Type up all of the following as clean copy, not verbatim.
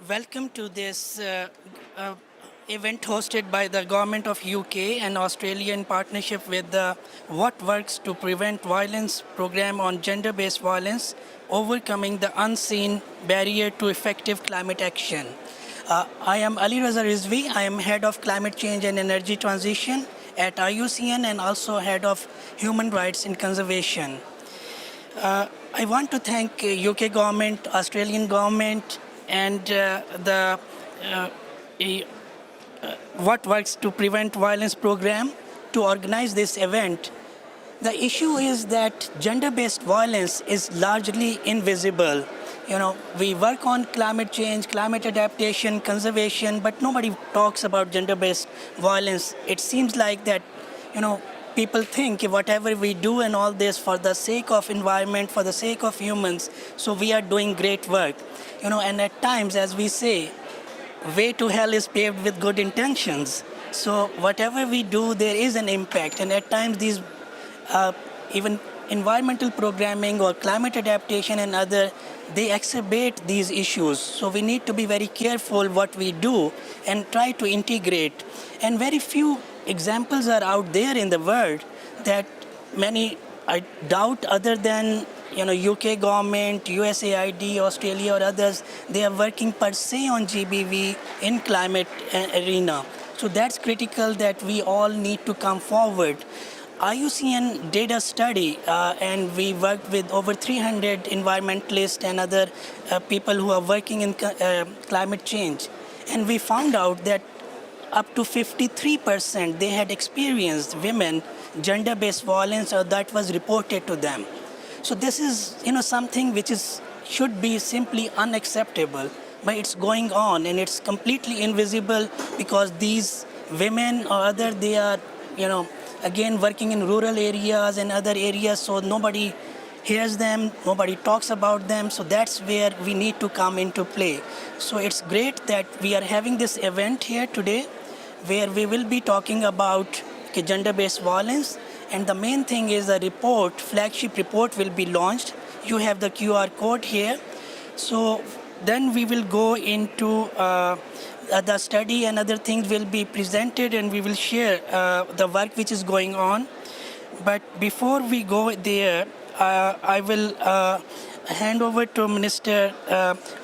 Welcome to this event hosted by the Government of UK and Australia in partnership with the What Works to Prevent Violence program on gender-based violence, overcoming the unseen barrier to effective climate action. I am Ali Raza Rizvi. I am Head of Climate Change and Energy Transition at IUCN and also Head of Human Rights and Conservation. I want to thank UK government, Australian government, and the What Works to Prevent Violence program to organize this event. The issue is that gender-based violence is largely invisible. We work on climate change, climate adaptation, conservation, but nobody talks about gender-based violence. It seems like that, people think whatever we do and all this for the sake of environment, for the sake of humans, so we are doing great work. And at times, as we say, way to hell is paved with good intentions. So whatever we do, there is an impact. And at times, these even environmental programming or climate adaptation and other, they exacerbate these issues. So we need to be very careful what we do and try to integrate. And very few examples are out there in the world that many, I doubt, other than UK government, USAID, Australia or others, they are working per se on GBV in climate arena. So that's critical that we all need to come forward. IUCN did a study and we worked with over 300 environmentalists and other people who are working in climate change. And we found out that up to 53% they had experienced women gender-based violence or that was reported to them. So this is something which should be simply unacceptable, but it's going on and it's completely invisible because these women or other, they are again working in rural areas and other areas, so nobody hears them, nobody talks about them, so that's where we need to come into play. So it's great that we are having this event here today where we will be talking about gender-based violence. And the main thing is a report, flagship report will be launched. You have the QR code here. So then we will go into the study and other things will be presented and we will share the work which is going on. But before we go there, I will hand over to Minister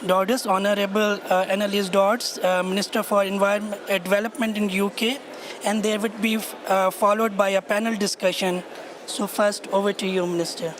Dodds, Honorable Annalise Dodds, Minister for Environment Development in UK. And there would be followed by a panel discussion. So first, over to you, Minister.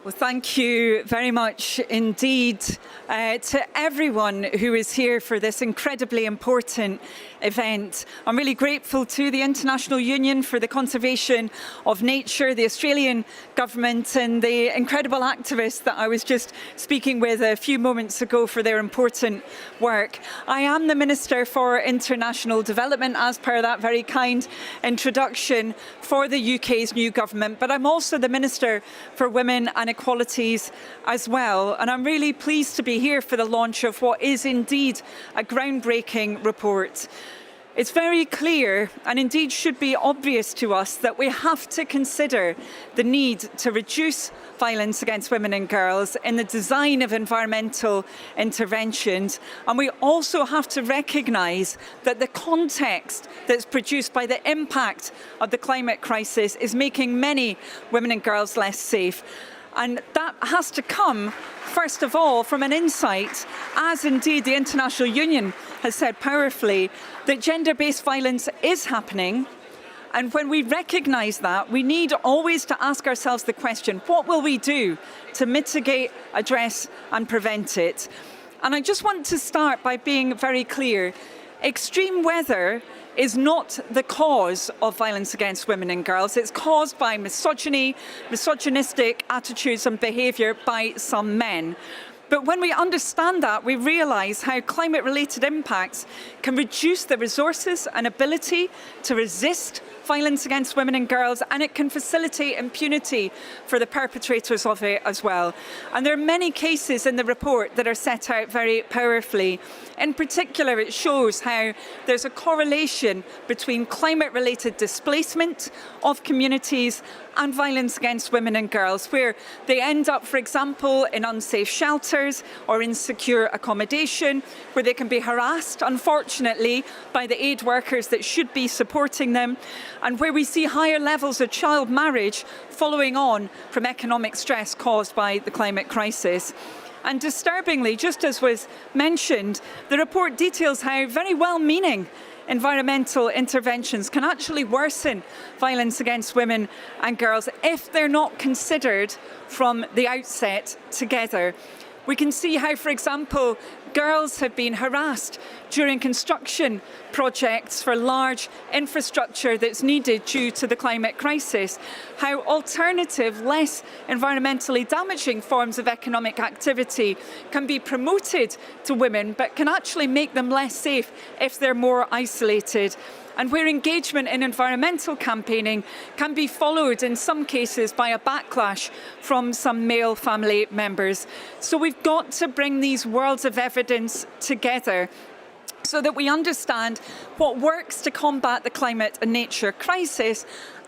Well, thank you very much indeed to everyone who is here for this incredibly important event. I'm really grateful to the International Union for the Conservation of Nature, the Australian government and the incredible activists that I was just speaking with a few moments ago for their important work. I am the Minister for International Development as per that very kind introduction for the UK's new government, but I'm also the Minister for Women and Equalities as well. And I'm really pleased to be here for the launch of what is indeed a groundbreaking report. It's very clear, and indeed should be obvious to us, that we have to consider the need to reduce violence against women and girls in the design of environmental interventions. And we also have to recognise that the context that's produced by the impact of the climate crisis is making many women and girls less safe. And that has to come, first of all, from an insight, as indeed the International Union has said powerfully, that gender-based violence is happening. And when we recognise that, we need always to ask ourselves the question, what will we do to mitigate, address and prevent it? And I just want to start by being very clear. Extreme weather is not the cause of violence against women and girls. It's caused by misogyny, misogynistic attitudes and behaviour by some men. But when we understand that, we realise how climate-related impacts can reduce the resources and ability to resist violence against women and girls, and it can facilitate impunity for the perpetrators of it as well. And there are many cases in the report that are set out very powerfully. In particular, it shows how there's a correlation between climate-related displacement of communities and violence against women and girls, where they end up, for example, in unsafe shelter, shelters or in secure accommodation, where they can be harassed, unfortunately, by the aid workers that should be supporting them, and where we see higher levels of child marriage following on from economic stress caused by the climate crisis. And disturbingly, just as was mentioned, the report details how very well-meaning environmental interventions can actually worsen violence against women and girls if they're not considered from the outset together. We can see how, for example, girls have been harassed during construction projects for large infrastructure that's needed due to the climate crisis, how alternative, less environmentally damaging forms of economic activity can be promoted to women but can actually make them less safe if they're more isolated, and where engagement in environmental campaigning can be followed in some cases by a backlash from some male family members. So we've got to bring these worlds of evidence together so that we understand what works to combat the climate and nature crisis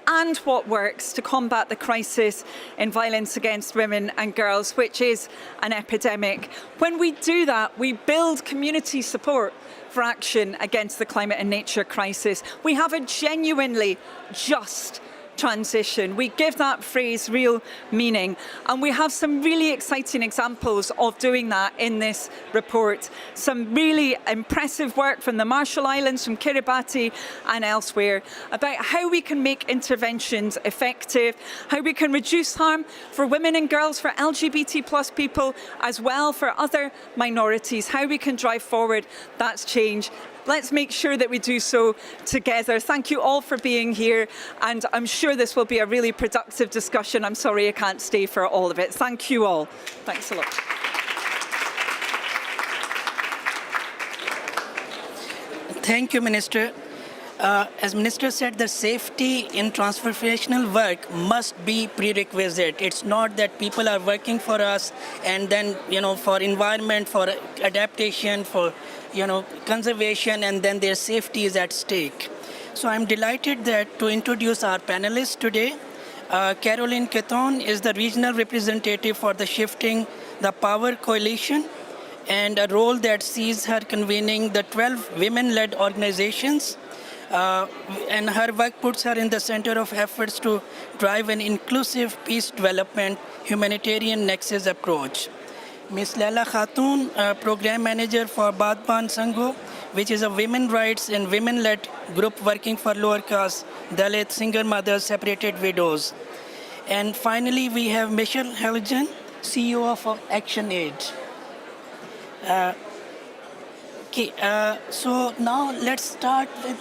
and what works to combat the crisis in violence against women and girls, which is an epidemic. When we do that, we build community support for action against the climate and nature crisis. We have a genuinely just transition. We give that phrase real meaning, and we have some really exciting examples of doing that in this report. Some really impressive work from the Marshall Islands, from Kiribati and elsewhere, about how we can make interventions effective, how we can reduce harm for women and girls, for LGBT plus people, as well for other minorities, how we can drive forward that change. Let's make sure that we do so together. Thank you all for being here, and I'm sure this will be a really productive discussion. I'm sorry I can't stay for all of it. Thank you all. Thanks a lot. Thank you, Minister. As Minister said, the safety in transformational work must be prerequisite. It's not that people are working for us and then, for environment, for adaptation, for, conservation, and then their safety is at stake. So I'm delighted to introduce our panelists today. Caroline Keton is the regional representative for the Shifting the Power Coalition, and a role that sees her convening the 12 women-led organizations. And her work puts her in the center of efforts to drive an inclusive peace development humanitarian nexus approach. Ms. Laila Khatoon, Program Manager for Badban Sangho, which is a women's rights and women-led group working for lower caste, Dalit, single mothers, separated widows. And finally, we have Michelle Helgen, CEO of ActionAid. So now let's start with,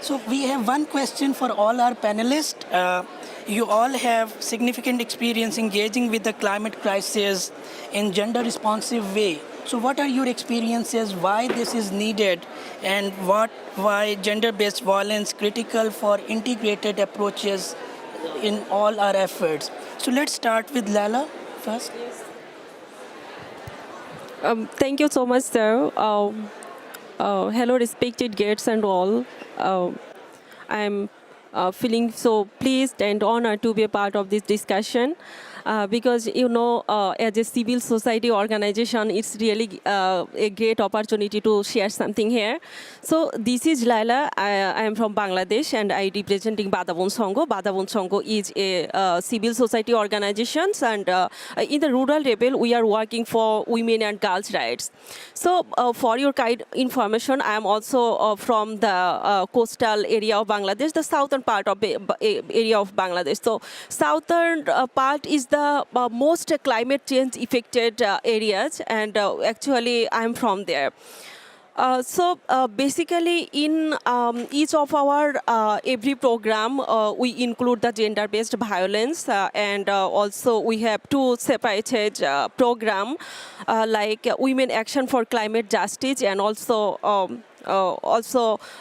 So we have one question for all our panelists. You all have significant experience engaging with the climate crisis in gender-responsive way. So what are your experiences, why this is needed, and why gender-based violence critical for integrated approaches in all our efforts? So let's start with Laila first. Thank you so much, sir. Hello, respected guests and all. I'm feeling so pleased and honored to be a part of this discussion. Because, as a civil society organization, it's really a great opportunity to share something here. So this is Laila. I am from Bangladesh, and I representing Badabon Sangho. Badabon Sangho is a civil society organization, and in the rural level, we are working for women and girls' rights. So for your kind information, I am also from the coastal area of Bangladesh, the southern part of the area of Bangladesh. So southern part is the most climate change affected areas, and actually I'm from there. So basically in each of our every program we include the gender-based violence, and also we have two separated program like Women Action for Climate Justice, and also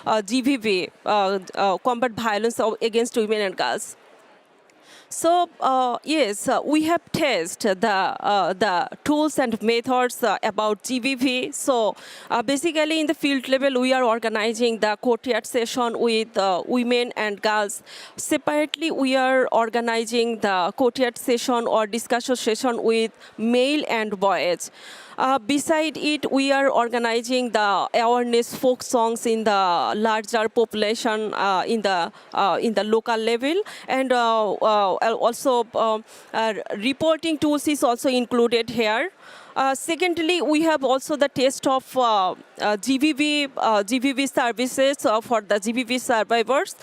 GVV, Combat Violence Against Women and Girls. So yes, we have tested the tools and methods about GBV. So basically, in the field level, we are organizing the courtyard session with women and girls. Separately, we are organizing the courtyard session or discussion session with male and boys. Beside it, we are organizing the awareness folk songs in the larger population in the local level, and also reporting tools is also included here. Secondly, we have also the test of GVV services for the GVV survivors,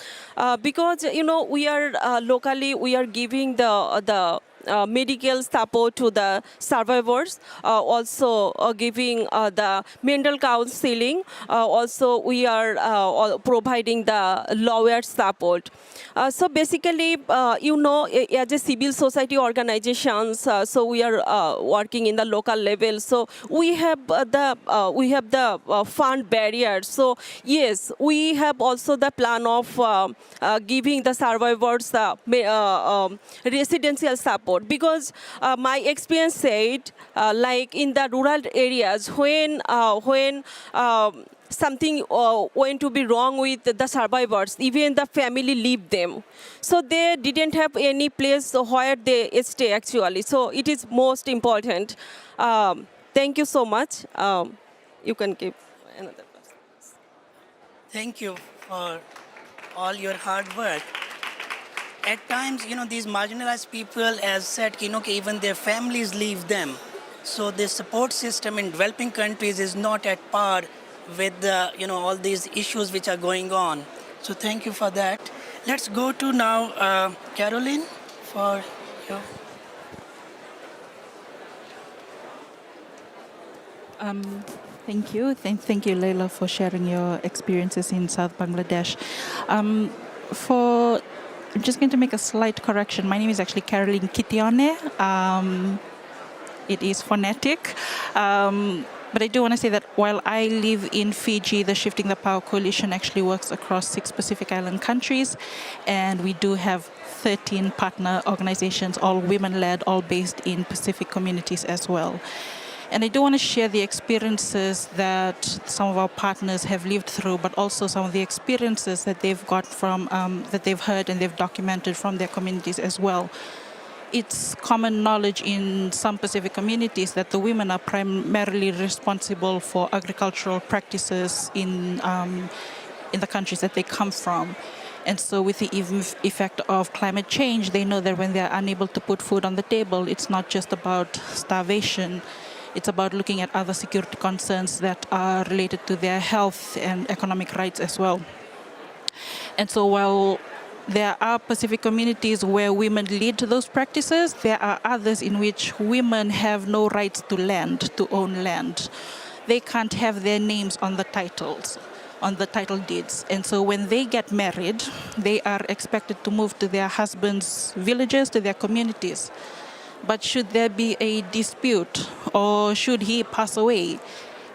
because we are locally we are giving the medical support to the survivors, also giving the mental counseling. Also, we are providing the lawyer support. So basically, as a civil society organizations, so we are working in the local level. So we have the fund barriers. So yes, we have also the plan of giving the survivors residential support, because my experience said, like in the rural areas, when something went to be wrong with the survivors, even the family leave them. So they didn't have any place where they stay actually. So it is most important. Thank you so much. You can give another person. Thank you for all your hard work. At times, these marginalized people, as said, even their families leave them. So the support system in developing countries is not at par with all these issues which are going on. So thank you for that. Let's go to now Caroline for you. Thank you. Thank you, Leila, for sharing your experiences in South Bangladesh. I'm just going to make a slight correction. My name is actually Caroline Kitione. It is phonetic. But I do want to say that while I live in Fiji, the Shifting the Power Coalition actually works across 6 Pacific Island countries. And we do have 13 partner organizations, all women-led, all based in Pacific communities as well. And I do want to share the experiences that some of our partners have lived through, but also some of the experiences that they've got from, that they've heard and they've documented from their communities as well. It's common knowledge in some Pacific communities that the women are primarily responsible for agricultural practices in the countries that they come from. And so with the effect of climate change, they know that when they're unable to put food on the table, it's not just about starvation. It's about looking at other security concerns that are related to their health and economic rights as well. And so while there are Pacific communities where women lead those practices, there are others in which women have no rights to land, to own land. They can't have their names on the titles, on the title deeds. And so when they get married, they are expected to move to their husbands' villages, to their communities. But should there be a dispute or should he pass away,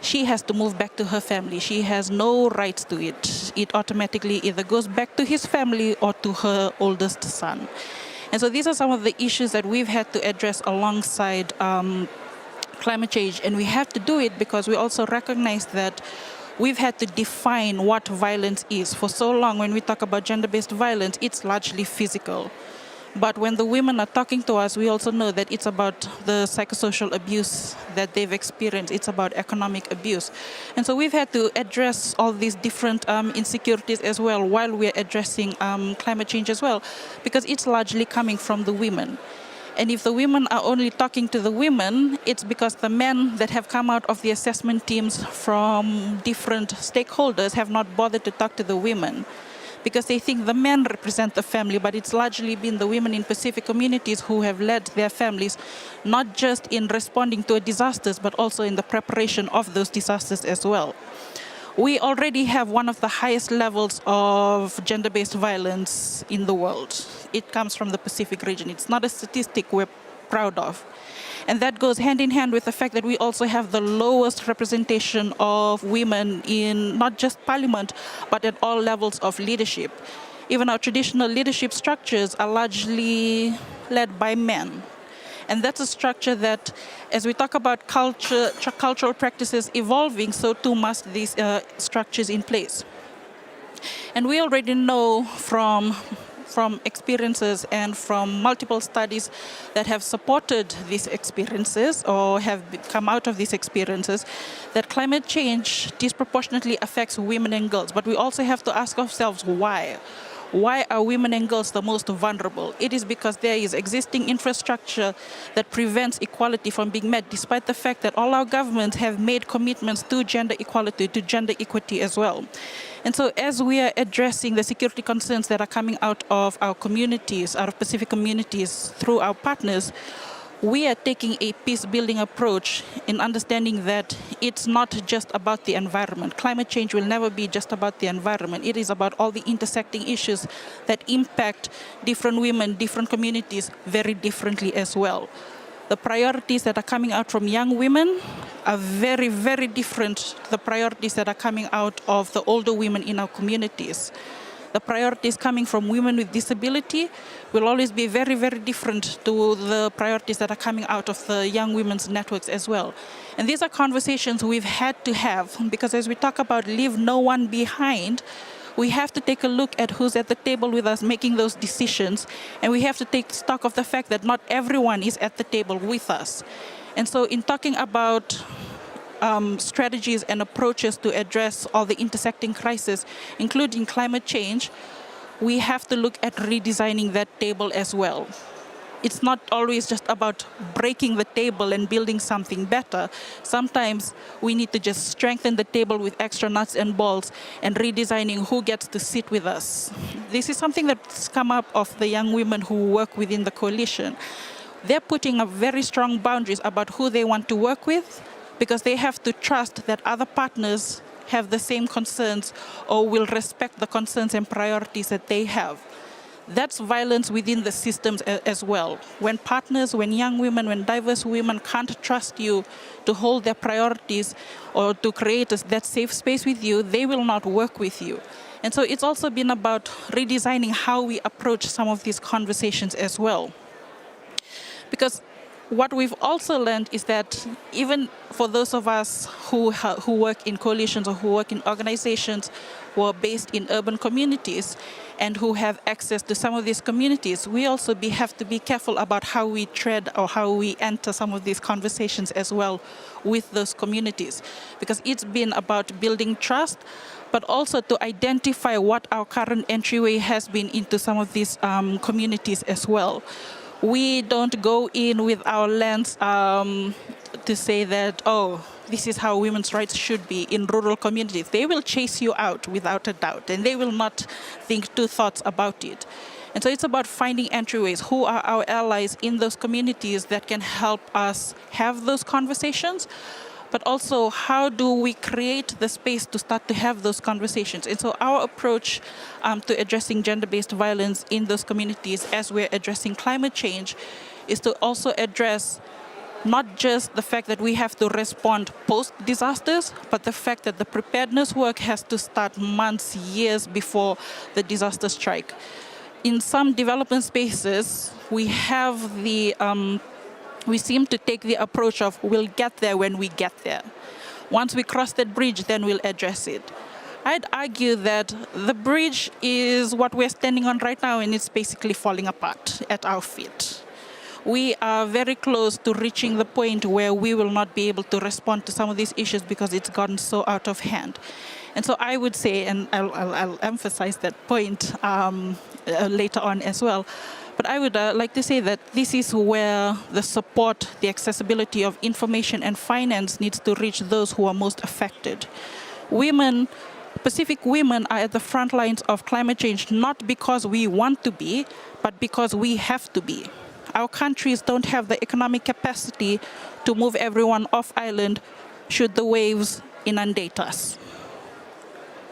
she has to move back to her family. She has no rights to it. It automatically either goes back to his family or to her oldest son. And so these are some of the issues that we've had to address alongside climate change. And we have to do it because we also recognize that we've had to define what violence is. For so long, when we talk about gender-based violence, it's largely physical. But when the women are talking to us, we also know that it's about the psychosocial abuse that they've experienced. It's about economic abuse. And so we've had to address all these different insecurities as well while we're addressing climate change as well, because it's largely coming from the women. And if the women are only talking to the women, it's because the men that have come out of the assessment teams from different stakeholders have not bothered to talk to the women, because they think the men represent the family, but it's largely been the women in Pacific communities who have led their families, not just in responding to disasters, but also in the preparation of those disasters as well. We already have one of the highest levels of gender-based violence in the world. It comes from the Pacific region. It's not a statistic we're proud of. And that goes hand in hand with the fact that we also have the lowest representation of women in not just parliament, but at all levels of leadership. even our traditional leadership structures are largely led by men. And that's a structure that, as we talk about cultural practices evolving, so too must these structures in place. And we already know from experiences and from multiple studies that have supported these experiences or have come out of these experiences that climate change disproportionately affects women and girls. But we also have to ask ourselves why. Why are women and girls the most vulnerable? It is because there is existing infrastructure that prevents equality from being met, despite the fact that all our governments have made commitments to gender equality, to gender equity as well. And so as we are addressing the security concerns that are coming out of our communities, out of Pacific communities through our partners, we are taking a peace-building approach in understanding that it's not just about the environment. Climate change will never be just about the environment. It is about all the intersecting issues that impact different women, different communities very differently as well. The priorities that are coming out from young women are very, very different to the priorities that are coming out of the older women in our communities. The priorities coming from women with disability will always be very, very different to the priorities that are coming out of the young women's networks as well. And these are conversations we've had to have, because as we talk about leave no one behind, we have to take a look at who's at the table with us making those decisions, and we have to take stock of the fact that not everyone is at the table with us. And so in talking about strategies and approaches to address all the intersecting crises, including climate change, we have to look at redesigning that table as well. It's not always just about breaking the table and building something better. Sometimes we need to just strengthen the table with extra nuts and bolts and redesigning who gets to sit with us. This is something that's come up of the young women who work within the coalition. They're putting up very strong boundaries about who they want to work with, because they have to trust that other partners have the same concerns or will respect the concerns and priorities that they have. That's violence within the systems as well. When partners, when young women, when diverse women can't trust you to hold their priorities or to create that safe space with you, they will not work with you. And so it's also been about redesigning how we approach some of these conversations as well. Because what we've also learned is that even for those of us who work in coalitions or who work in organizations who are based in urban communities and who have access to some of these communities, we also have to be careful about how we tread or how we enter some of these conversations as well with those communities. Because it's been about building trust, but also to identify what our current entryway has been into some of these communities as well. We don't go in with our lens to say that, oh, this is how women's rights should be in rural communities. They will chase you out without a doubt, and they will not think two thoughts about it. And so it's about finding entryways. Who are our allies in those communities that can help us have those conversations? But also, how do we create the space to start to have those conversations? And so our approach to addressing gender-based violence in those communities as we're addressing climate change is to also address not just the fact that we have to respond post-disasters, but the fact that the preparedness work has to start months, years before the disaster strike. In some development spaces, we have we seem to take the approach of we'll get there when we get there. Once we cross that bridge, then we'll address it. I'd argue that the bridge is what we're standing on right now, and it's basically falling apart at our feet. We are very close to reaching the point where we will not be able to respond to some of these issues because it's gotten so out of hand. And so I would say, and I'll emphasize that point later on as well, but I would like to say that this is where the support, the accessibility of information and finance needs to reach those who are most affected. Women, Pacific women are at the front lines of climate change, not because we want to be, but because we have to be. Our countries don't have the economic capacity to move everyone off island should the waves inundate us.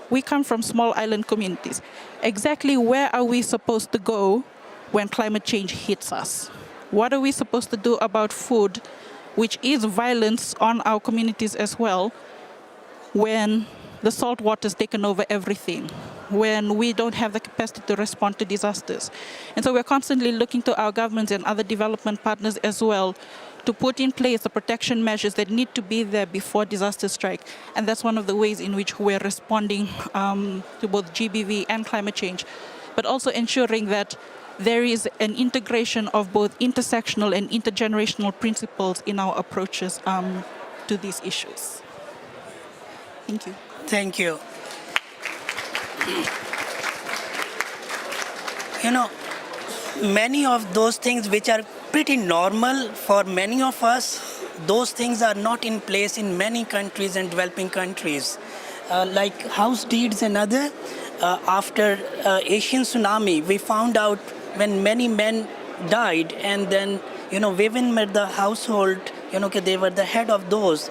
We come from small island communities. Exactly where are we supposed to go when climate change hits us? What are we supposed to do about food, which is violence on our communities as well, when the salt water's taken over everything? when we don't have the capacity to respond to disasters. And so we're constantly looking to our governments and other development partners as well to put in place the protection measures that need to be there before disasters strike. And that's one of the ways in which we're responding to both GBV and climate change, but also ensuring that there is an integration of both intersectional and intergenerational principles in our approaches to these issues. Thank you. Thank you. You know, many of those things which are pretty normal for many of us, those things are not in place in many countries and developing countries. Like house deeds and other, after Asian tsunami, we found out when many men died, and then, women in the household, they were the head of those.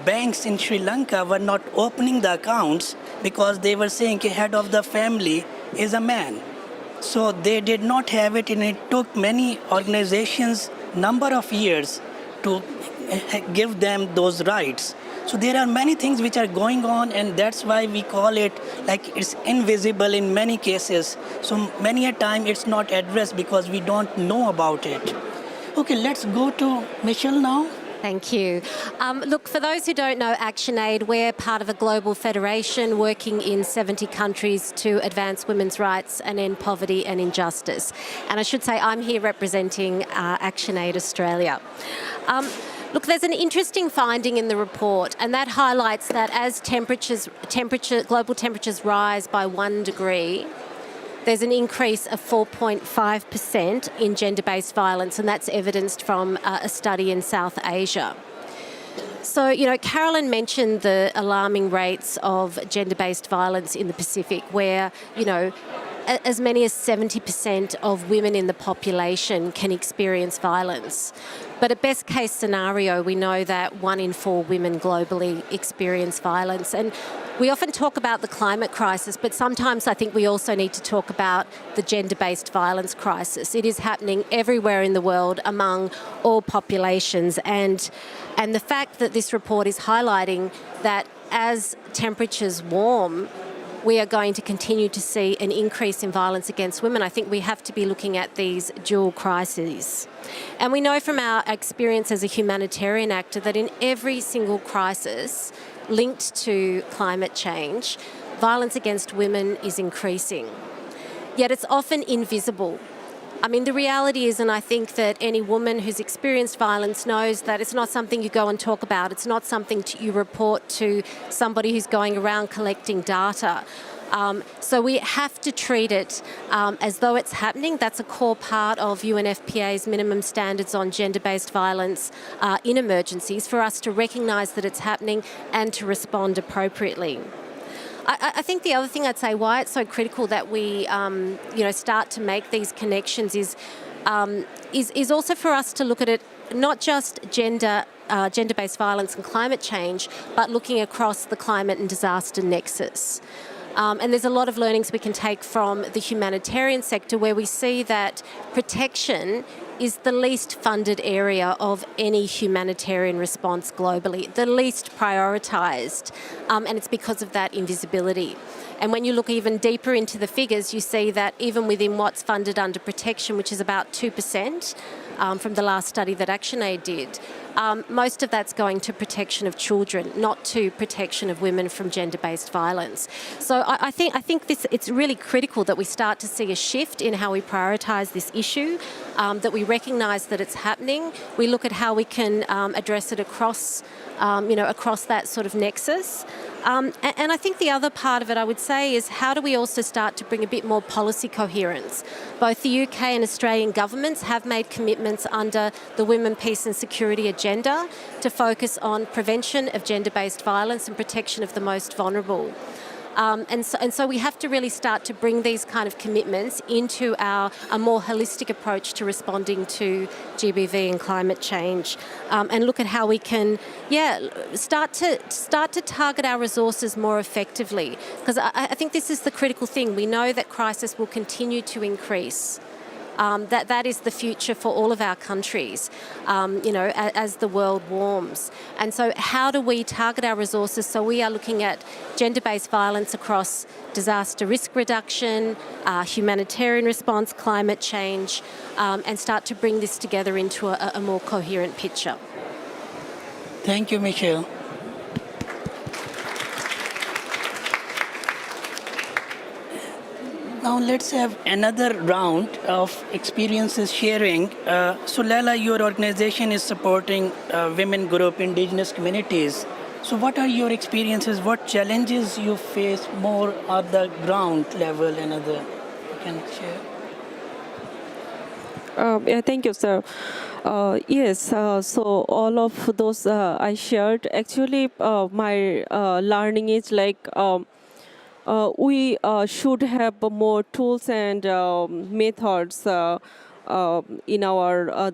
Banks in Sri Lanka were not opening the accounts because they were saying the head of the family is a man. So they did not have it, and it took many organizations number of years to give them those rights. So there are many things which are going on, and that's why we call it like it's invisible in many cases. So many a time it's not addressed because we don't know about it. Okay, let's go to Michelle now. Thank you. Look, for those who don't know ActionAid, we're part of a global federation working in 70 countries to advance women's rights and end poverty and injustice. And I should say I'm here representing ActionAid Australia. Look, there's an interesting finding in the report, and that highlights that as global temperatures rise by 1 degree, there's an increase of 4.5% in gender-based violence, and that's evidenced from a study in South Asia. So, Carolyn mentioned the alarming rates of gender-based violence in the Pacific, where, as many as 70% of women in the population can experience violence. But at best case scenario, we know that 1 in 4 women globally experience violence. And we often talk about the climate crisis, but sometimes I think we also need to talk about the gender-based violence crisis. It is happening everywhere in the world among all populations. And the fact that this report is highlighting that as temperatures warm, we are going to continue to see an increase in violence against women. I think we have to be looking at these dual crises. And we know from our experience as a humanitarian actor that in every single crisis linked to climate change, violence against women is increasing. Yet it's often invisible. I mean, the reality is, and I think that any woman who's experienced violence knows that it's not something you go and talk about. It's not something you report to somebody who's going around collecting data. So we have to treat it as though it's happening. That's a core part of UNFPA's minimum standards on gender-based violence in emergencies, for us to recognise that it's happening and to respond appropriately. I think the other thing I'd say why it's so critical that we, start to make these connections is also for us to look at it not just gender-based violence and climate change, but looking across the climate and disaster nexus. And there's a lot of learnings we can take from the humanitarian sector, where we see that protection is the least funded area of any humanitarian response globally, the least prioritised, and it's because of that invisibility. And when you look even deeper into the figures, you see that even within what's funded under protection, which is about 2% from the last study that ActionAid did, most of that's going to protection of children, not to protection of women from gender-based violence. So I think it's really critical that we start to see a shift in how we prioritise this issue, that we recognise that it's happening. We look at how we can address it across that sort of nexus. And I think the other part of it, I would say, is how do we also start to bring a bit more policy coherence? Both the UK and Australian governments have made commitments under the Women, Peace and Security agenda to focus on prevention of gender-based violence and protection of the most vulnerable. And so we have to really start to bring these kind of commitments into a more holistic approach to responding to GBV and climate change, and look at how we can, start to target our resources more effectively. Because I think this is the critical thing. We know that crisis will continue to increase. that is the future for all of our countries, as the world warms. And so how do we target our resources? So we are looking at gender-based violence across disaster risk reduction, humanitarian response, climate change, and start to bring this together into a more coherent picture. Thank you, Michelle. Now let's have another round of experiences sharing. So Leila, your organization is supporting women group, indigenous communities. So what are your experiences? What challenges you face more at the ground level and other? You can share. Yeah, thank you, sir. Yes, so all of those I shared. Actually, my learning is like we should have more tools and methods in our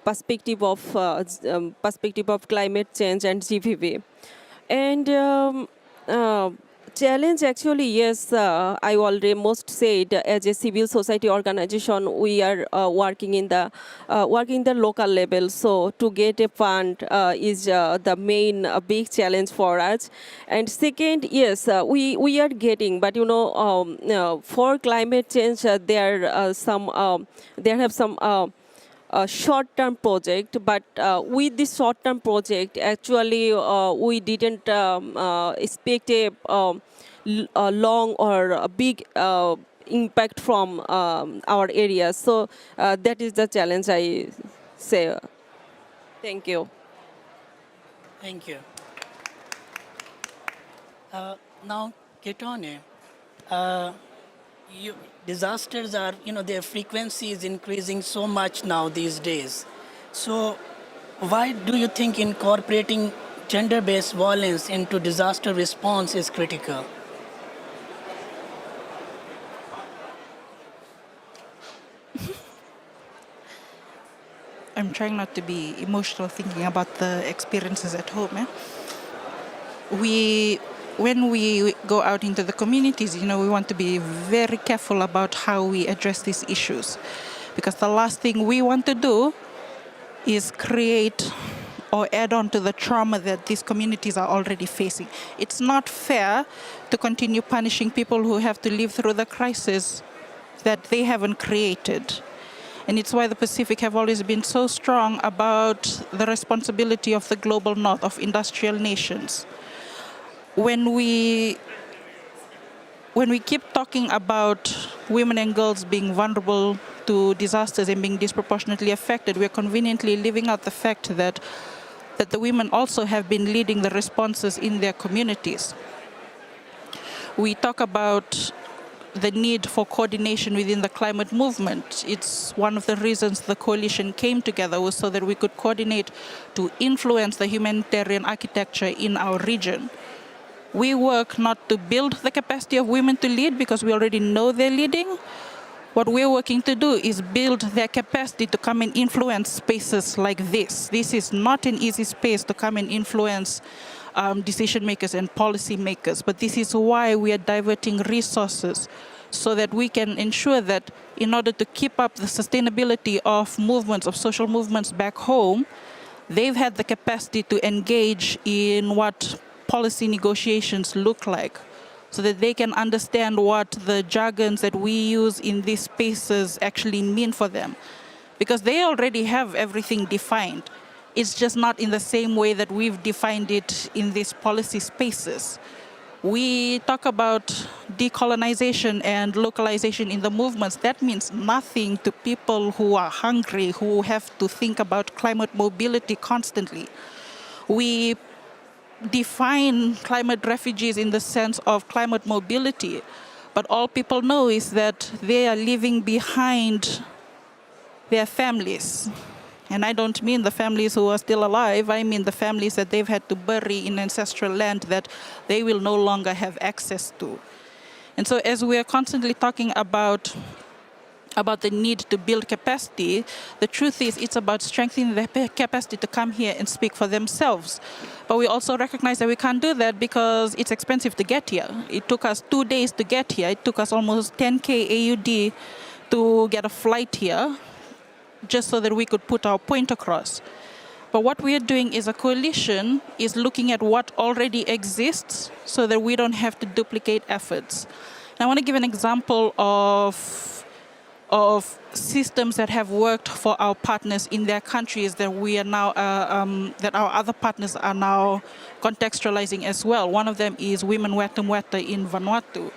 perspective of climate change and GVV. And challenge actually, yes, I already most said as a civil society organization, we are working the local level. So to get a fund is the main big challenge for us. And second, yes, we are getting, but for climate change, there have some short-term project, but with this short-term project, actually, we didn't expect a long or a big impact from our area. So that is the challenge I say. Thank you. Thank you. Now, Ketone, disasters are, their frequency is increasing so much now these days. So why do you think incorporating gender-based violence into disaster response is critical? I'm trying not to be emotional thinking about the experiences at home. When we go out into the communities, we want to be very careful about how we address these issues, because the last thing we want to do is create or add on to the trauma that these communities are already facing. It's not fair to continue punishing people who have to live through the crisis that they haven't created. And it's why the Pacific have always been so strong about the responsibility of the global north, of industrial nations. When we keep talking about women and girls being vulnerable to disasters and being disproportionately affected, we're conveniently leaving out the fact that the women also have been leading the responses in their communities. We talk about the need for coordination within the climate movement. It's one of the reasons the coalition came together, was so that we could coordinate to influence the humanitarian architecture in our region. We work not to build the capacity of women to lead, because we already know they're leading. What we're working to do is build their capacity to come and influence spaces like this. This is not an easy space to come and influence decision makers and policy makers, but this is why we are diverting resources, so that we can ensure that in order to keep up the sustainability of movements, of social movements back home, they've had the capacity to engage in what policy negotiations look like, so that they can understand what the jargons that we use in these spaces actually mean for them. Because they already have everything defined. It's just not in the same way that we've defined it in these policy spaces. We talk about decolonization and localization in the movements. That means nothing to people who are hungry, who have to think about climate mobility constantly. We define climate refugees in the sense of climate mobility, but all people know is that they are leaving behind their families. And I don't mean the families who are still alive, I mean the families that they've had to bury in ancestral land that they will no longer have access to. And so as we are constantly talking about the need to build capacity, the truth is it's about strengthening their capacity to come here and speak for themselves. But we also recognize that we can't do that because it's expensive to get here. It took us 2 days to get here. It took us almost 10K AUD to get a flight here just so that we could put our point across. But what we are doing is a coalition is looking at what already exists so that we don't have to duplicate efforts. And I want to give an example of systems that have worked for our partners in their countries that we are now, that our other partners are now contextualizing as well. One of them is Women Weta Mweta in Vanuatu.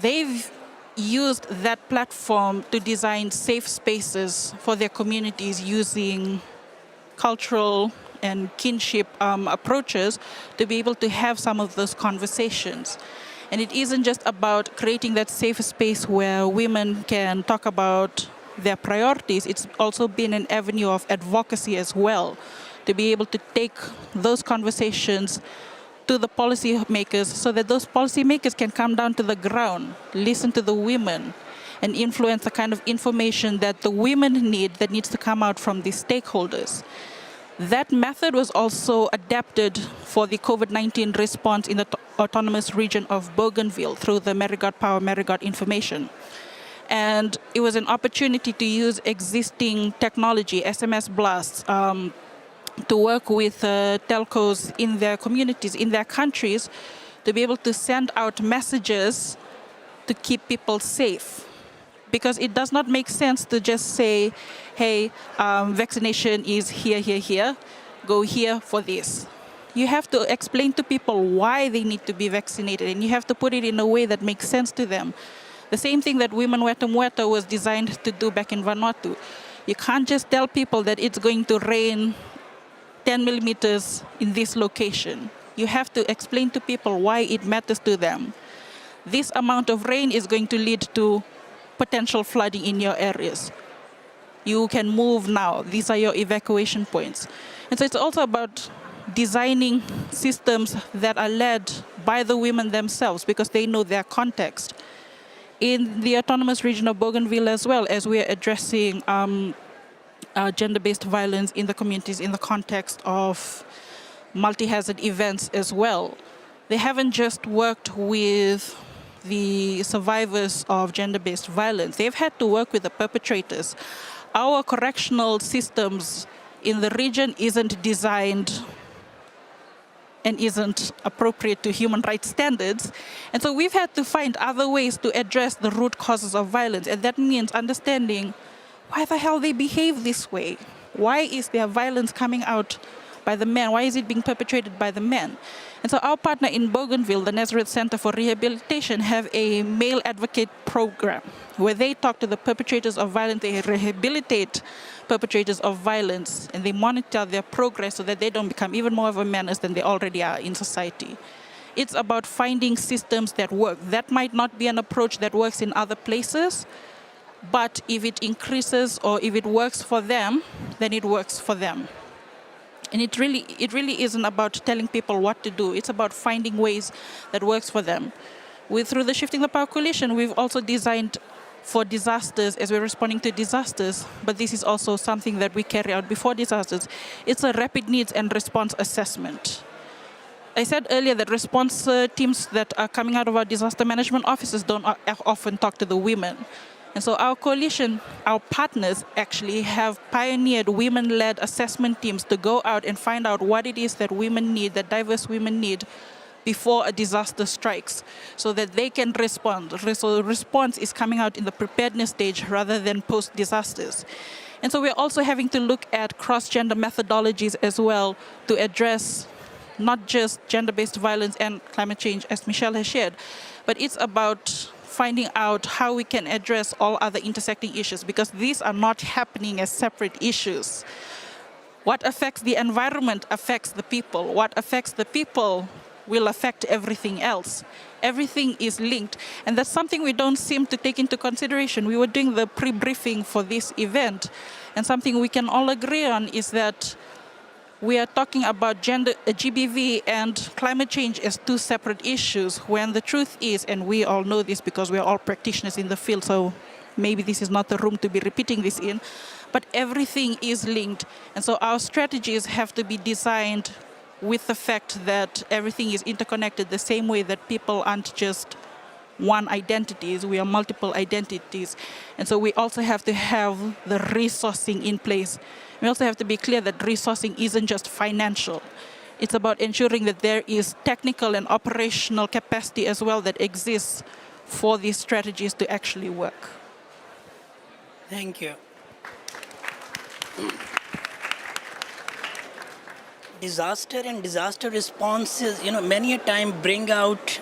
They've used that platform to design safe spaces for their communities using cultural and kinship approaches to be able to have some of those conversations. And it isn't just about creating that safe space where women can talk about their priorities. It's also been an avenue of advocacy as well, to be able to take those conversations to the policymakers so that those policymakers can come down to the ground, listen to the women, and influence the kind of information that the women need that needs to come out from the stakeholders. That method was also adapted for the COVID-19 response in the autonomous region of Bougainville through the Marigot Power, Marigot Information. And it was an opportunity to use existing technology, SMS blasts, to work with telcos in their communities, in their countries, to be able to send out messages to keep people safe. Because it does not make sense to just say, hey, vaccination is here, here, here, go here for this. You have to explain to people why they need to be vaccinated, and you have to put it in a way that makes sense to them. The same thing that Women Weta Mweta was designed to do back in Vanuatu. You can't just tell people that it's going to rain 10 millimeters in this location. You have to explain to people why it matters to them. This amount of rain is going to lead to potential flooding in your areas. You can move now. These are your evacuation points. And so it's also about designing systems that are led by the women themselves because they know their context. In the autonomous region of Bougainville as well, as we are addressing gender-based violence in the communities in the context of multi-hazard events as well, they haven't just worked with the survivors of gender-based violence. They've had to work with the perpetrators. Our correctional systems in the region isn't designed and isn't appropriate to human rights standards. And so we've had to find other ways to address the root causes of violence. And that means understanding why the hell they behave this way. Why is their violence coming out by the men? Why is it being perpetrated by the men? And so our partner in Bougainville, the Nazareth Center for Rehabilitation, have a male advocate program where they talk to the perpetrators of violence, they rehabilitate perpetrators of violence, and they monitor their progress so that they don't become even more of a menace than they already are in society. It's about finding systems that work. That might not be an approach that works in other places, but if it increases or if it works for them, then it works for them. And it really isn't about telling people what to do. It's about finding ways that works for them. Through the Shifting the Power Coalition, we've also designed for disasters as we're responding to disasters, but this is also something that we carry out before disasters. It's a rapid needs and response assessment. I said earlier that response teams that are coming out of our disaster management offices don't often talk to the women. And so our coalition, our partners actually have pioneered women-led assessment teams to go out and find out what it is that women need, that diverse women need, before a disaster strikes, so that they can respond. So the response is coming out in the preparedness stage rather than post-disasters. And so we're also having to look at cross-gender methodologies as well to address not just gender-based violence and climate change, as Michelle has shared, but it's about finding out how we can address all other intersecting issues, because these are not happening as separate issues. What affects the environment affects the people. What affects the people will affect everything else. Everything is linked, and that's something we don't seem to take into consideration. We were doing the pre-briefing for this event, and something we can all agree on is that we are talking about gender, GBV and climate change as two separate issues, when the truth is, and we all know this because we are all practitioners in the field, so maybe this is not the room to be repeating this in, but everything is linked. And so our strategies have to be designed with the fact that everything is interconnected, the same way that people aren't just one identities, we are multiple identities. And so we also have to have the resourcing in place. We also have to be clear that resourcing isn't just financial. It's about ensuring that there is technical and operational capacity as well that exists for these strategies to actually work. Thank you. Disaster and disaster responses, many a time bring out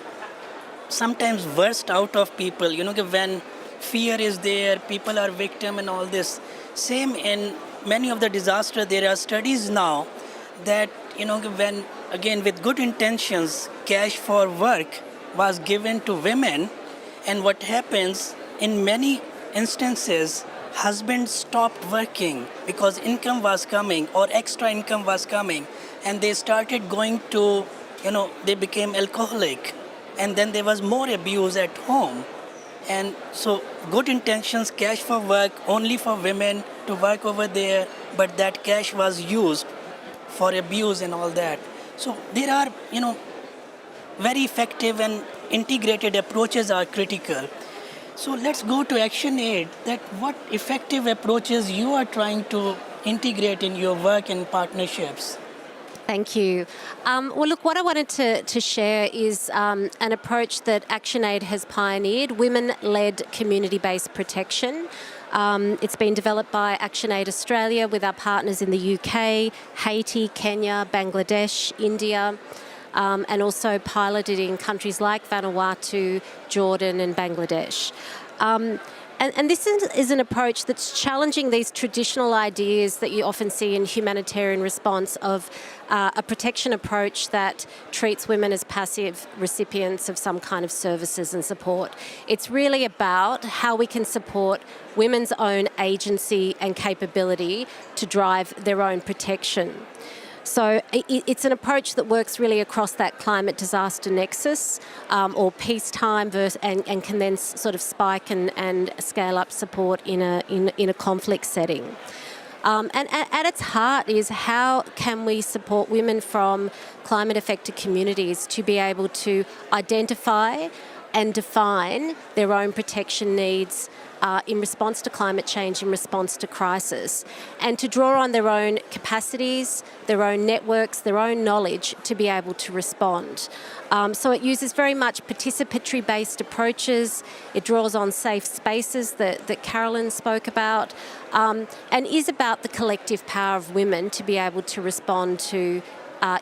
sometimes worst out of people. When fear is there, people are victim and all this. Same in many of the disaster, there are studies now that, when, again, with good intentions, cash for work was given to women, and what happens in many instances, husbands stopped working because income was coming or extra income was coming, and they started going to, they became alcoholic, and then there was more abuse at home. And so good intentions, cash for work, only for women to work over there, but that cash was used for abuse and all that. So there are, very effective and integrated approaches are critical. So let's go to ActionAid, that what effective approaches you are trying to integrate in your work and partnerships. Thank you. Well, look, what I wanted to share is an approach that ActionAid has pioneered, women-led community-based protection. It's been developed by ActionAid Australia with our partners in the UK, Haiti, Kenya, Bangladesh, India, and also piloted in countries like Vanuatu, Jordan and Bangladesh. And this is an approach that's challenging these traditional ideas that you often see in humanitarian response of a protection approach that treats women as passive recipients of some kind of services and support. It's really about how we can support women's own agency and capability to drive their own protection. So it's an approach that works really across that climate disaster nexus or peacetime and can then sort of spike and scale up support in a conflict setting. And at its heart is how can we support women from climate affected communities to be able to identify and define their own protection needs in response to climate change, in response to crisis, and to draw on their own capacities, their own networks, their own knowledge to be able to respond. So it uses very much participatory-based approaches. It draws on safe spaces that Carolyn spoke about, and is about the collective power of women to be able to respond to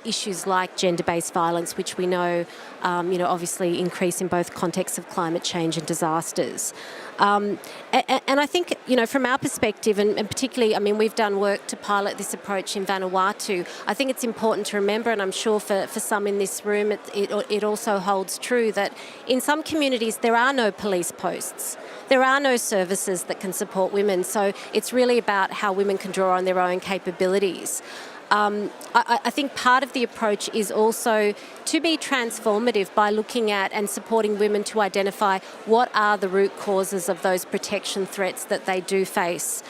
issues like gender-based violence, which we know, obviously increase in both contexts of climate change and disasters. And I think, from our perspective, and particularly, we've done work to pilot this approach in Vanuatu. I think it's important to remember, and I'm sure for some in this room, it also holds true that in some communities there are no police posts. There are no services that can support women. So it's really about how women can draw on their own capabilities. I think part of the approach is also to be transformative by looking at and supporting women to identify what are the root causes of those protection threats that they do face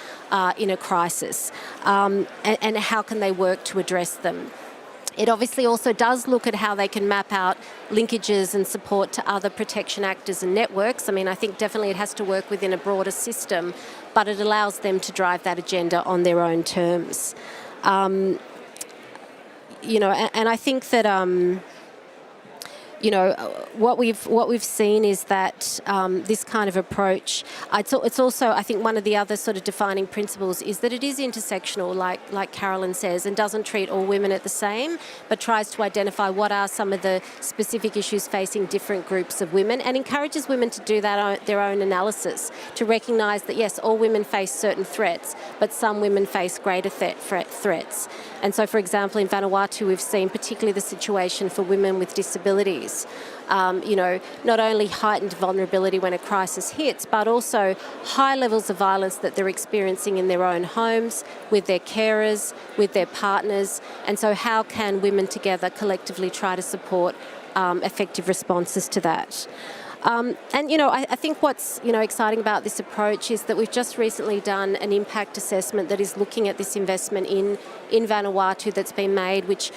in a crisis, and how can they work to address them. It obviously also does look at how they can map out linkages and support to other protection actors and networks. I think definitely it has to work within a broader system, but it allows them to drive that agenda on their own terms. And I think that what we've seen is that this kind of approach, it's also, I think, one of the other sort of defining principles is that it is intersectional, like Carolyn says, and doesn't treat all women at the same, but tries to identify what are some of the specific issues facing different groups of women, and encourages women to do their own analysis, to recognise that yes, all women face certain threats, but some women face greater threats. And so, for example, in Vanuatu, we've seen particularly the situation for women with disabilities. Not only heightened vulnerability when a crisis hits, but also high levels of violence that they're experiencing in their own homes, with their carers, with their partners. And so how can women together collectively try to support effective responses to that? I think what's exciting about this approach is that we've just recently done an impact assessment that is looking at this investment in Vanuatu that's been made, which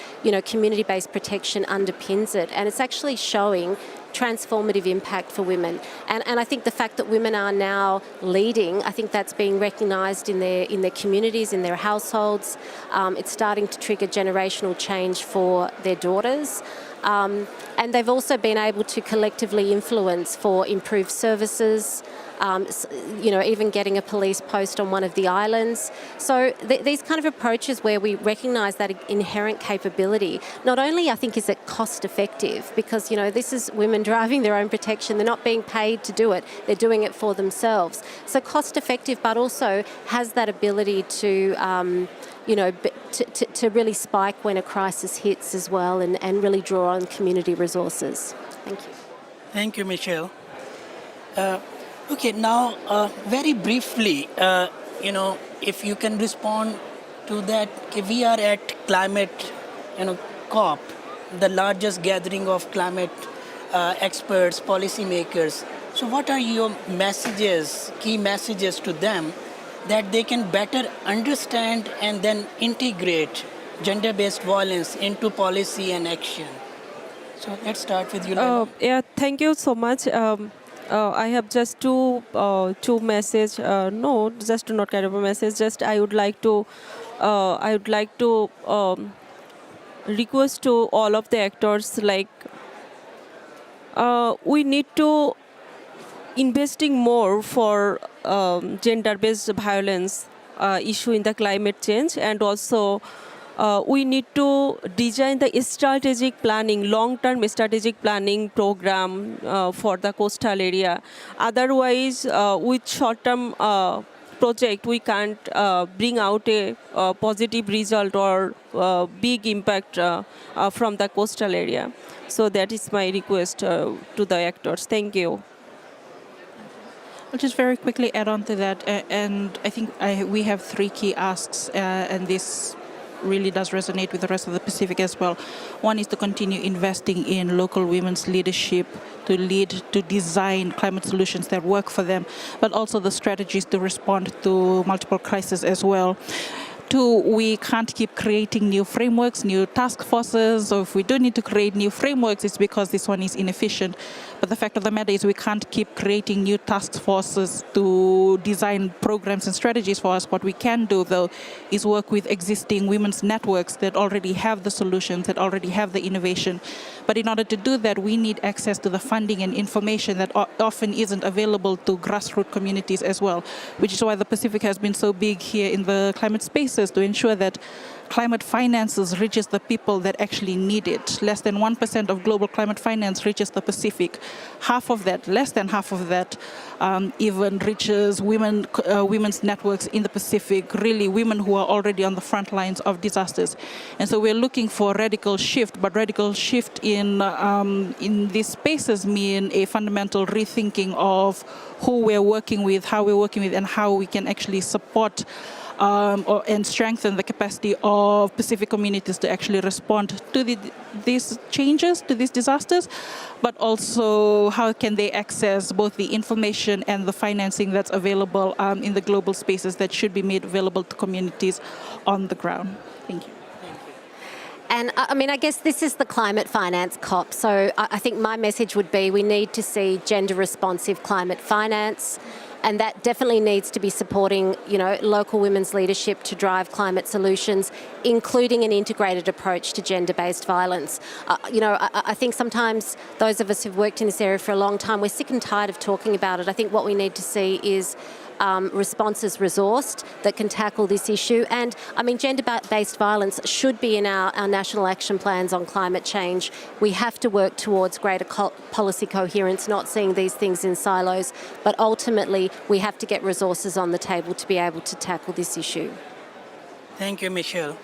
community-based protection underpins it, and it's actually showing transformative impact for women. And I think the fact that women are now leading, I think that's being recognised in their communities, in their households. It's starting to trigger generational change for their daughters. And they've also been able to collectively influence for improved services, even getting a police post on one of the islands. So these kind of approaches where we recognise that inherent capability, not only I think is it cost effective, because, this is women driving their own protection, they're not being paid to do it, they're doing it for themselves. So cost effective, but also has that ability to to really spike when a crisis hits as well, and really draw on community resources. Thank you. Thank you, Michelle. Okay, now very briefly, if you can respond to that, we are at climate, COP, the largest gathering of climate experts, policymakers. So what are your messages, key messages to them that they can better understand and then integrate gender-based violence into policy and action? So let's start with you, Laila. Yeah, thank you so much. I have just two message. No, just not kind of a message. Just I would like to request to all of the actors, like we need to investing more for gender-based violence issue in the climate change, and also we need to design the strategic planning, long-term strategic planning program for the coastal area. Otherwise, with short-term project, we can't bring out a positive result or big impact from the coastal area. So that is my request to the actors. Thank you. I'll just very quickly add on to that, and I think we have three key asks, and this really does resonate with the rest of the Pacific as well. One is to continue investing in local women's leadership to lead, to design climate solutions that work for them, but also the strategies to respond to multiple crises as well. Two, we can't keep creating new frameworks, new task forces, or if we do need to create new frameworks, it's because this one is inefficient. But the fact of the matter is we can't keep creating new task forces to design programs and strategies for us. What we can do, though, is work with existing women's networks that already have the solutions, that already have the innovation. But in order to do that, we need access to the funding and information that often isn't available to grassroots communities as well, which is why the Pacific has been so big here in the climate spaces, to ensure that climate finances reaches the people that actually need it. Less than 1% of global climate finance reaches the Pacific. Half of that, less than half of that, even reaches women's networks in the Pacific, really women who are already on the front lines of disasters. And so we're looking for radical shift, but radical shift in these spaces mean a fundamental rethinking of who we're working with, how we're working with, and how we can actually support and strengthen the capacity of Pacific communities to actually respond to these changes, to these disasters, but also how can they access both the information and the financing that's available in the global spaces that should be made available to communities on the ground. Thank you. And I guess this is the climate finance COP. So I think my message would be we need to see gender responsive climate finance. And that definitely needs to be supporting, local women's leadership to drive climate solutions, including an integrated approach to gender-based violence. I think sometimes those of us who've worked in this area for a long time, we're sick and tired of talking about it. I think what we need to see is responses resourced that can tackle this issue. And gender-based violence should be in our national action plans on climate change. We have to work towards greater policy coherence, not seeing these things in silos, but ultimately we have to get resources on the table to be able to tackle this issue. Thank you, Michelle.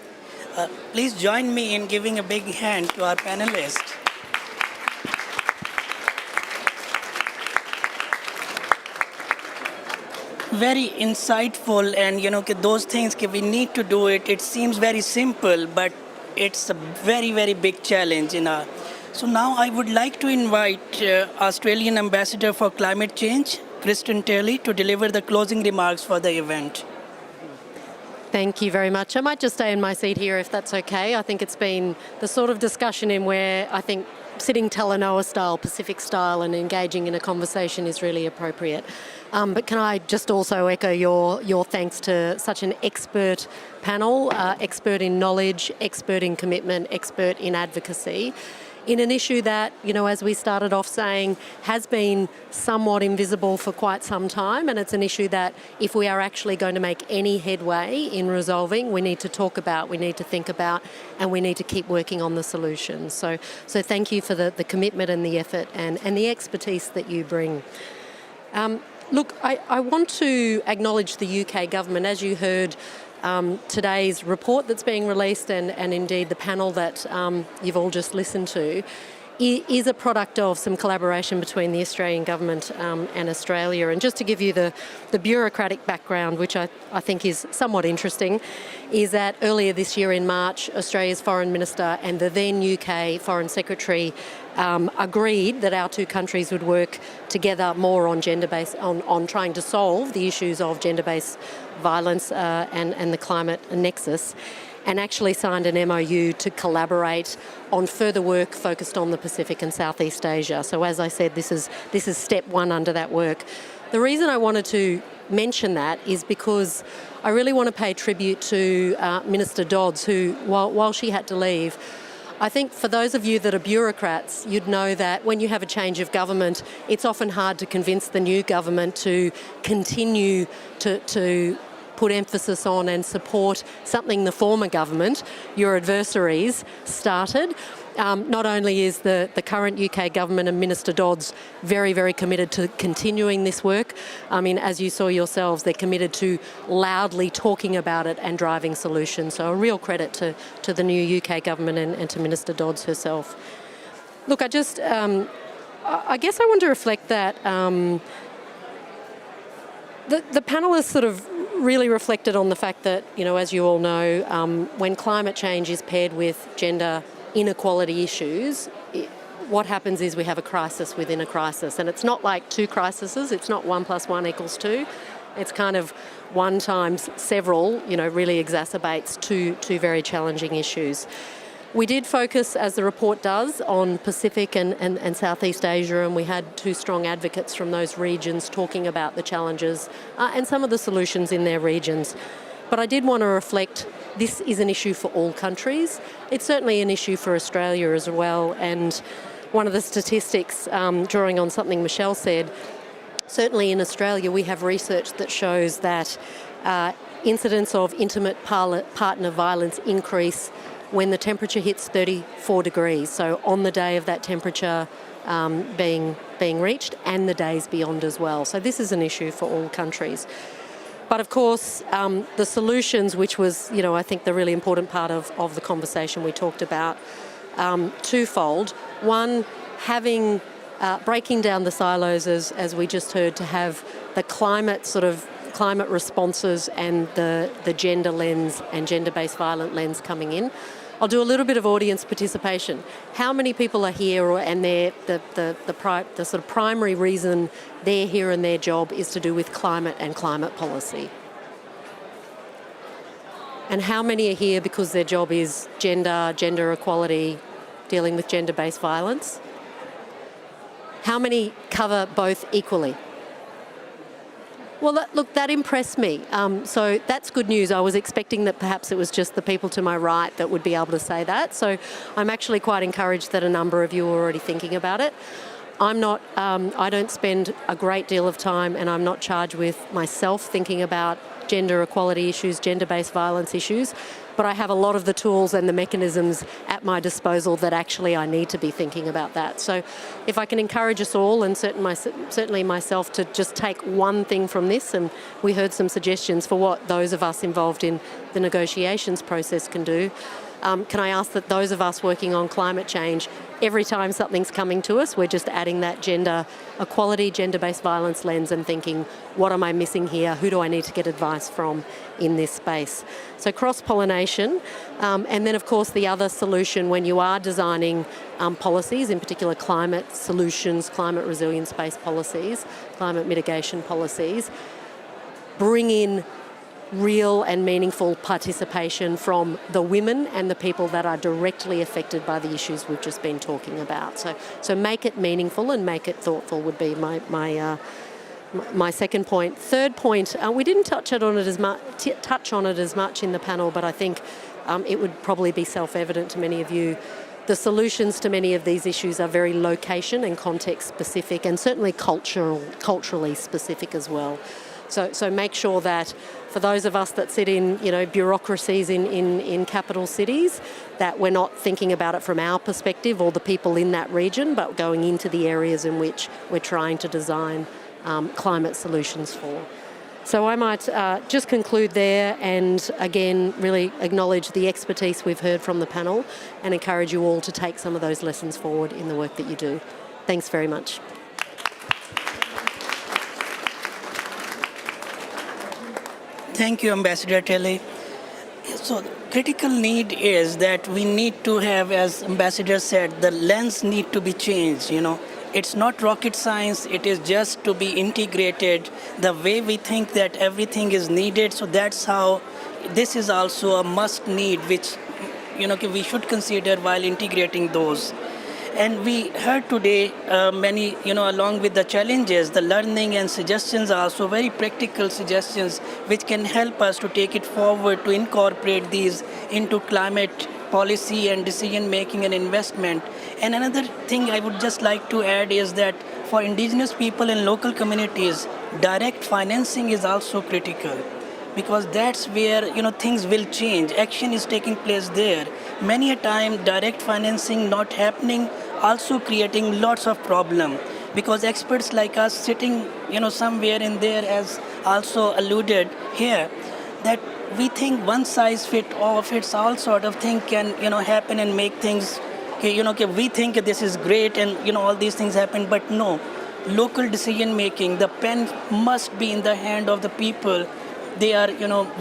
Please join me in giving a big hand to our panelists. Very insightful, and those things we need to do it. It seems very simple, but it's a very, very big challenge. So now I would like to invite Australian Ambassador for Climate Change, Kristen Terley, to deliver the closing remarks for the event. Thank you very much. I might just stay in my seat here if that's okay. I think it's been the sort of discussion in where I think sitting Talanoa style, Pacific style, and engaging in a conversation is really appropriate. But can I just also echo your thanks to such an expert panel, expert in knowledge, expert in commitment, expert in advocacy, in an issue that, as we started off saying, has been somewhat invisible for quite some time, and it's an issue that if we are actually going to make any headway in resolving, we need to talk about, we need to think about, and we need to keep working on the solutions. So thank you for the commitment and the effort and the expertise that you bring. Look, I want to acknowledge the UK government. As you heard, today's report that's being released and indeed the panel that you've all just listened to is a product of some collaboration between the Australian government and Australia. And just to give you the bureaucratic background, which I think is somewhat interesting, is that earlier this year in March, Australia's Foreign Minister and the then UK Foreign Secretary agreed that our two countries would work together more on gender-based, on trying to solve the issues of gender-based violence and the climate nexus, and actually signed an MOU to collaborate on further work focused on the Pacific and Southeast Asia. So as I said, this is step one under that work. The reason I wanted to mention that is because I really want to pay tribute to Minister Dodds, who, while she had to leave, I think for those of you that are bureaucrats, you'd know that when you have a change of government, it's often hard to convince the new government to continue to put emphasis on and support something the former government, your adversaries, started. Not only is the current UK government and Minister Dodds very, very committed to continuing this work, I mean, as you saw yourselves, they're committed to loudly talking about it and driving solutions. So a real credit to the new UK government and to Minister Dodds herself. Look, I guess I want to reflect that the panelists sort of really reflected on the fact that, as you all know, when climate change is paired with gender inequality issues, what happens is we have a crisis within a crisis. And it's not like two crises, it's not 1 + 1 = 2. It's kind of one times several, really exacerbates two very challenging issues. We did focus, as the report does, on Pacific and Southeast Asia, and we had two strong advocates from those regions talking about the challenges and some of the solutions in their regions. But I did want to reflect, this is an issue for all countries. It's certainly an issue for Australia as well. And one of the statistics, drawing on something Michelle said, certainly in Australia we have research that shows that incidents of intimate partner violence increase when the temperature hits 34 degrees, so on the day of that temperature being reached and the days beyond as well. So this is an issue for all countries. But of course, the solutions, which was, I think the really important part of the conversation we talked about, twofold. One, breaking down the silos, as we just heard, to have the climate responses and the gender lens and gender-based violent lens coming in. I'll do a little bit of audience participation. How many people are here and the sort of primary reason they're here and their job is to do with climate and climate policy? And how many are here because their job is gender equality, dealing with gender-based violence? How many cover both equally? Well, that impressed me. So that's good news. I was expecting that perhaps it was just the people to my right that would be able to say that. So I'm actually quite encouraged that a number of you are already thinking about it. I don't spend a great deal of time, and I'm not charged with myself thinking about gender equality issues, gender-based violence issues, but I have a lot of the tools and the mechanisms at my disposal that actually I need to be thinking about that. So if I can encourage us all, and certainly myself, to just take one thing from this, and we heard some suggestions for what those of us involved in the negotiations process can do. Can I ask that those of us working on climate change, every time something's coming to us, we're just adding that gender equality, gender-based violence lens and thinking, what am I missing here? Who do I need to get advice from in this space? So cross-pollination. And then, of course, the other solution when you are designing policies, in particular climate solutions, climate resilience-based policies, climate mitigation policies, bring in real and meaningful participation from the women and the people that are directly affected by the issues we've just been talking about. So make it meaningful and make it thoughtful would be my second point. Third point, we didn't touch on it as much in the panel, but I think it would probably be self-evident to many of you. The solutions to many of these issues are very location and context specific, and certainly culturally specific as well. So make sure that for those of us that sit in, bureaucracies in capital cities, that we're not thinking about it from our perspective or the people in that region, but going into the areas in which we're trying to design climate solutions for. So I might just conclude there and again really acknowledge the expertise we've heard from the panel and encourage you all to take some of those lessons forward in the work that you do. Thanks very much. Thank you, Ambassador Tilley. So the critical need is that we need to have, as Ambassador said, the lens need to be changed, It's not rocket science, it is just to be integrated the way we think that everything is needed. So that's how this is also a must need, which we should consider while integrating those. And we heard today many, along with the challenges, the learning and suggestions are also very practical suggestions which can help us to take it forward, to incorporate these into climate policy and decision making and investment. And another thing I would just like to add is that for indigenous people and local communities, direct financing is also critical, because that's where things will change. Action is taking place there. Many a time direct financing not happening, also creating lots of problem, because experts like us sitting somewhere in there, as also alluded here, that we think one size fits all sort of thing can happen and make things we think this is great and all these things happen, but no. Local decision making, the pen must be in the hand of the people. They are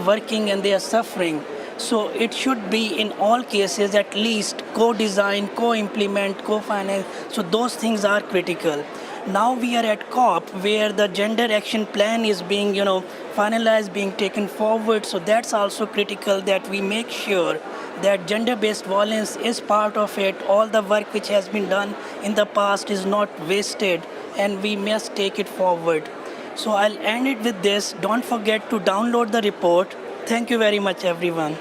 working and they are suffering. So it should be in all cases at least co-design, co-implement, co-finance. So those things are critical. Now we are at COP, where the gender action plan is being finalized, being taken forward. So that's also critical, that we make sure that gender-based violence is part of it. All the work which has been done in the past is not wasted, and we must take it forward. So I'll end it with this. Don't forget to download the report. Thank you very much, everyone.